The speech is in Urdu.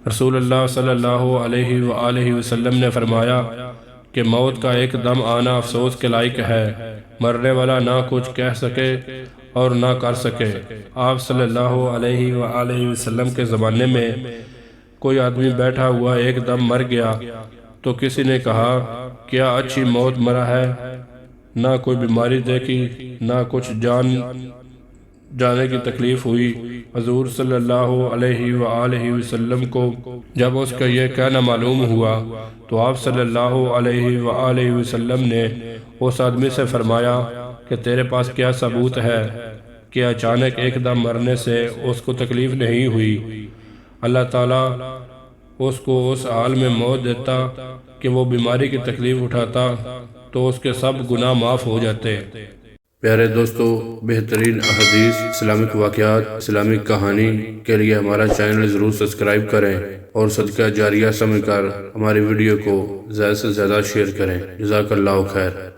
رسول اللہ صلی اللہ علیہ وآلہ وسلم نے فرمایا کہ موت کا ایک دم آنا افسوس کے لائق ہے۔ مرنے والا نہ کچھ کہہ سکے اور نہ کر سکے۔ آپ صلی اللہ علیہ وآلہ وسلم کے زمانے میں کوئی آدمی بیٹھا ہوا ایک دم مر گیا تو کسی نے کہا کیا اچھی موت مرا ہے، نہ کوئی بیماری دیکھی نہ کچھ جانے کی تکلیف ہوئی۔ حضور صلی اللہ علیہ وآلہ وسلم کو جب اس کا یہ کہنا معلوم ہوا تو آپ صلی اللہ علیہ وآلہ وسلم نے اس آدمی سے فرمایا کہ تیرے پاس کیا ثبوت ہے کہ اچانک ایک دم مرنے سے اس کو تکلیف نہیں ہوئی؟ اللہ تعالیٰ اس کو اس حال میں موت دیتا کہ وہ بیماری کی تکلیف اٹھاتا تو اس کے سب گناہ معاف ہو جاتے۔ پیارے دوستو، بہترین احادیث، اسلامک واقعات، اسلامک کہانی کے لیے ہمارا چینل ضرور سبسکرائب کریں اور صدقہ جاریہ سمجھ کر ہماری ویڈیو کو زیادہ سے زیادہ شیئر کریں۔ جزاک اللہ خیر۔